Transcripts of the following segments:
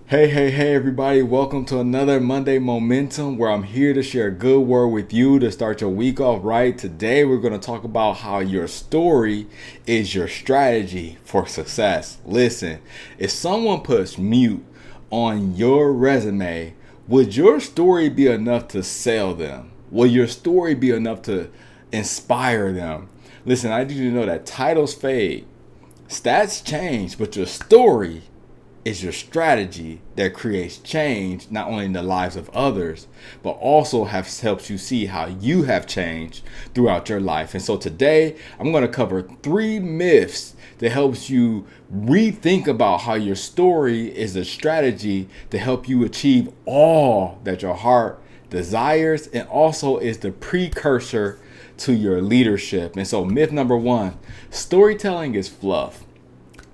Hey, everybody. Welcome to another Monday Momentum where I'm here to share a good word with you to start your week off right. Today, we're going to talk about how your story is your strategy for success. Listen, if someone puts mute on your resume, would your story be enough to sell them? Will your story be enough to inspire them? Listen, I need you to know that titles fade, stats change, but your story is your strategy that creates change not only in the lives of others, but also helps you see how you have changed throughout your life. And so today I'm going to cover 3 myths that helps you rethink about how your story is a strategy to help you achieve all that your heart desires and also is the precursor to your leadership. And so myth number 1, storytelling is fluff.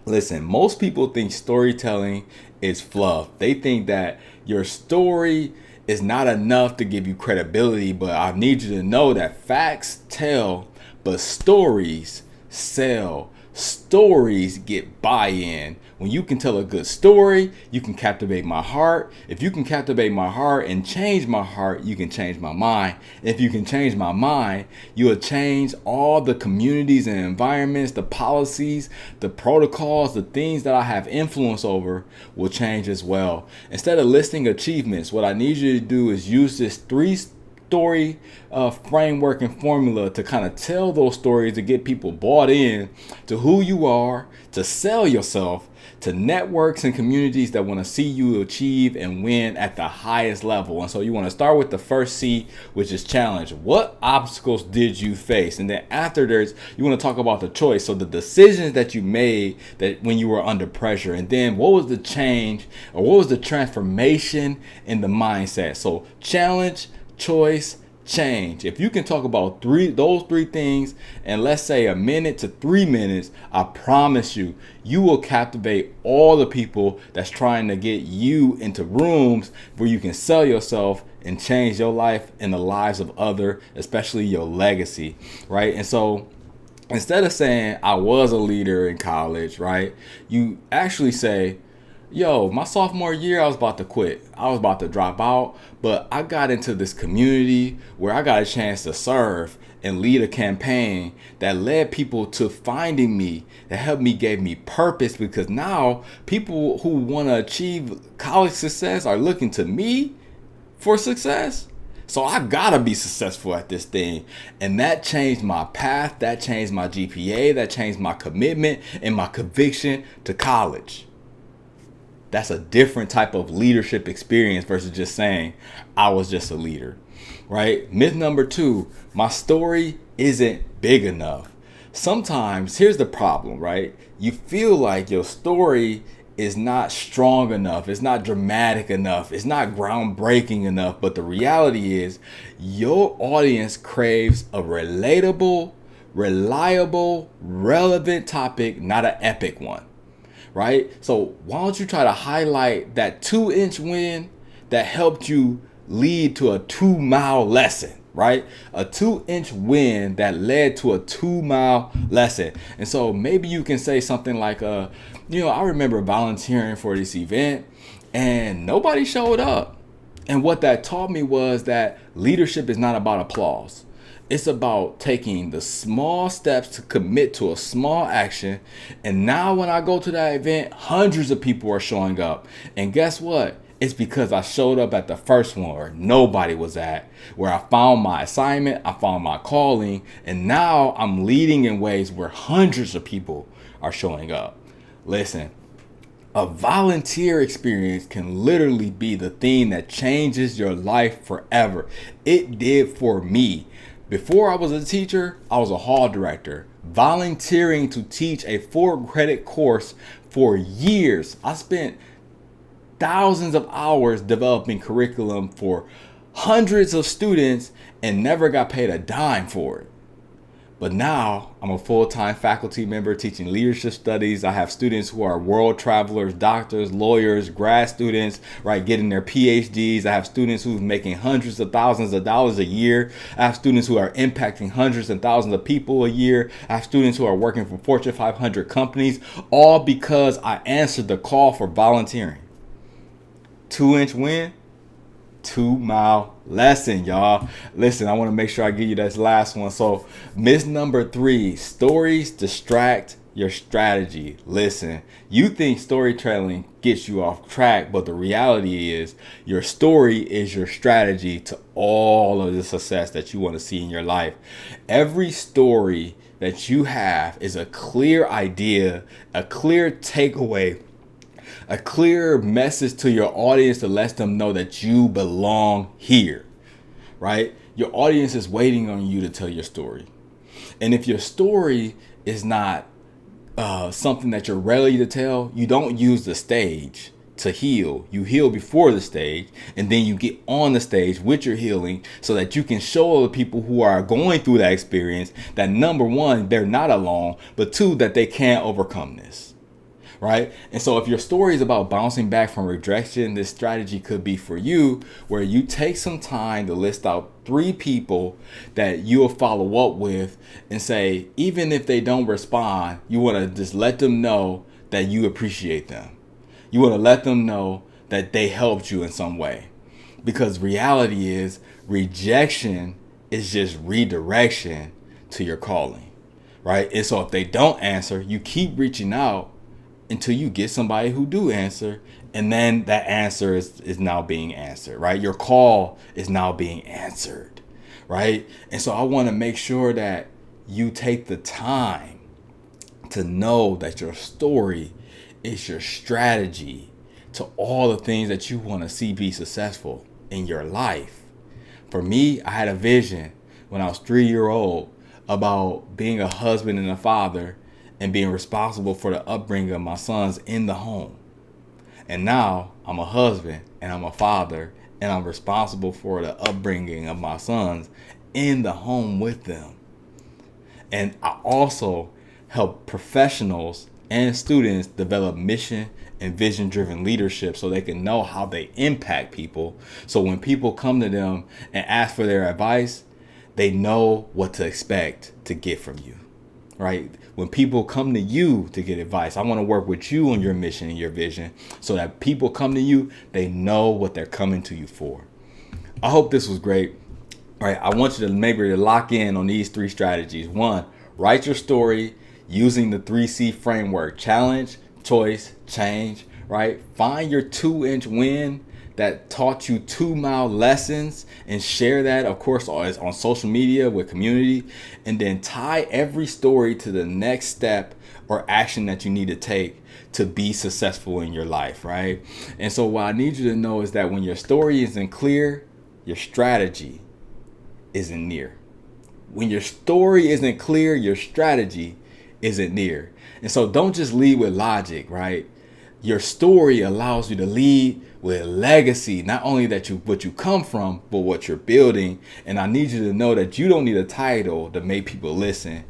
Listen, most people think storytelling is fluff. They think that your story is not enough to give you credibility, but I need you to know that facts tell, but stories sell. Stories get buy-in. When you can tell a good story, you can captivate my heart. If you can captivate my heart and change my heart, you can change my mind. If you can change my mind, you will change all the communities and environments, the policies, the protocols, the things that I have influence over will change as well. Instead of listing achievements, what I need you to do is use this three-story framework and formula to kind of tell those stories to get people bought in to who you are, to sell yourself, to networks and communities that want to see you achieve and win at the highest level. And so you want to start with the first C, which is challenge. What obstacles did you face? And then after there's, you want to talk about the choice. So the decisions that you made that when you were under pressure, and then what was the change or what was the transformation in the mindset? So challenge, choice, change. If you can talk about those three things in, let's say, a minute to 3 minutes, I promise you, you will captivate all the people that's trying to get you into rooms where you can sell yourself and change your life and the lives of others, especially your legacy, right? And so instead of saying I was a leader in college, right, you actually say, yo, my sophomore year, I was about to quit. I was about to drop out, but I got into this community where I got a chance to serve and lead a campaign that led people to finding me, that helped me, gave me purpose, because now people who want to achieve college success are looking to me for success. So I gotta be successful at this thing. And that changed my path, that changed my GPA, that changed my commitment and my conviction to college. That's a different type of leadership experience versus just saying I was just a leader, right? Myth number 2, my story isn't big enough. Sometimes here's the problem, right? You feel like your story is not strong enough. It's not dramatic enough. It's not groundbreaking enough. But the reality is your audience craves a relatable, reliable, relevant topic, not an epic one. Right? So why don't you try to highlight that 2-inch win that helped you lead to a 2-mile lesson, right? A 2-inch win that led to a 2-mile lesson. And so maybe you can say something like, I remember volunteering for this event and nobody showed up. And what that taught me was that leadership is not about applause. It's about taking the small steps to commit to a small action. And now when I go to that event, hundreds of people are showing up. And guess what? It's because I showed up at the first one where nobody was at, where I found my assignment, I found my calling, and now I'm leading in ways where hundreds of people are showing up. Listen, a volunteer experience can literally be the thing that changes your life forever. It did for me. Before I was a teacher, I was a hall director, volunteering to teach a 4-credit course for years. I spent thousands of hours developing curriculum for hundreds of students and never got paid a dime for it. But now I'm a full-time faculty member teaching leadership studies. I have students who are world travelers, doctors, lawyers, grad students, right, getting their PhDs. I have students who's making hundreds of thousands of dollars a year. I have students who are impacting hundreds and thousands of people a year. I have students who are working for Fortune 500 companies, all because I answered the call for volunteering. 2-inch win, 2-mile lesson, y'all. Listen, I want to make sure I give you this last one. So myth number 3, stories distract your strategy. Listen, you think storytelling gets you off track, but the reality is your story is your strategy to all of the success that you want to see in your life. Every story that you have is a clear idea, a clear takeaway, a clear message to your audience to let them know that you belong here, right? Your audience is waiting on you to tell your story. And if your story is not something that you're ready to tell, you don't use the stage to heal. You heal before the stage, and then you get on the stage with your healing so that you can show other people who are going through that experience that, number one, they're not alone, but two, that they can overcome this. Right? And so if your story is about bouncing back from rejection, this strategy could be for you, where you take some time to list out 3 people that you'll follow up with and say, even if they don't respond, you want to just let them know that you appreciate them. You want to let them know that they helped you in some way. Because reality is, rejection is just redirection to your calling. Right? And so if they don't answer, you keep reaching out until you get somebody who do answer, and then that answer is now being answered, right? Your call is now being answered, right? And so I want to make sure that you take the time to know that your story is your strategy to all the things that you want to see be successful in your life. For me, I had a vision when I was 3 years old about being a husband and a father and being responsible for the upbringing of my sons in the home. And now I'm a husband and I'm a father, and I'm responsible for the upbringing of my sons in the home with them. And I also help professionals and students develop mission and vision-driven leadership so they can know how they impact people. So when people come to them and ask for their advice, they know what to expect to get from you. Right? When people come to you to get advice, I want to work with you on your mission and your vision so that people come to you, they know what they're coming to you for. I hope this was great. All right, I want you to maybe lock in on these 3 strategies. 1, write your story using the 3C framework: challenge, choice, change. Right? Find your 2-inch win that taught you 2-mile lessons and share that, of course, on social media with community, and then tie every story to the next step or action that you need to take to be successful in your life, right? And so what I need you to know is that when your story isn't clear, your strategy isn't near. When your story isn't clear, your strategy isn't near. And so don't just lead with logic, right? Your story allows you to lead with legacy, not only that what you come from, but what you're building. And I need you to know that you don't need a title to make people listen.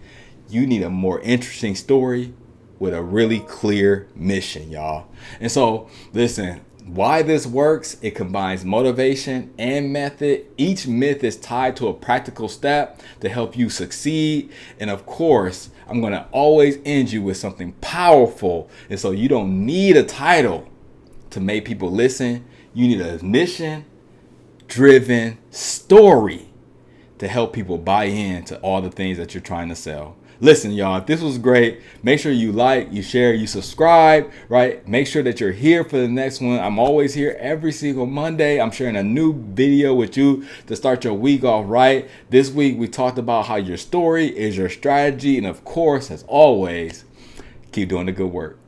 You need a more interesting story with a really clear mission, y'all. And so, listen, why this works: it combines motivation and method. Each myth is tied to a practical step to help you succeed. And of course, I'm going to always end you with something powerful. And so you don't need a title to make people listen. You need a mission-driven story to help people buy into all the things that you're trying to sell. Listen, y'all, if this was great, make sure you like, you share, you subscribe, right? Make sure that you're here for the next one. I'm always here every single Monday. I'm sharing a new video with you to start your week off right. This week, we talked about how your story is your strategy. And of course, as always, keep doing the good work.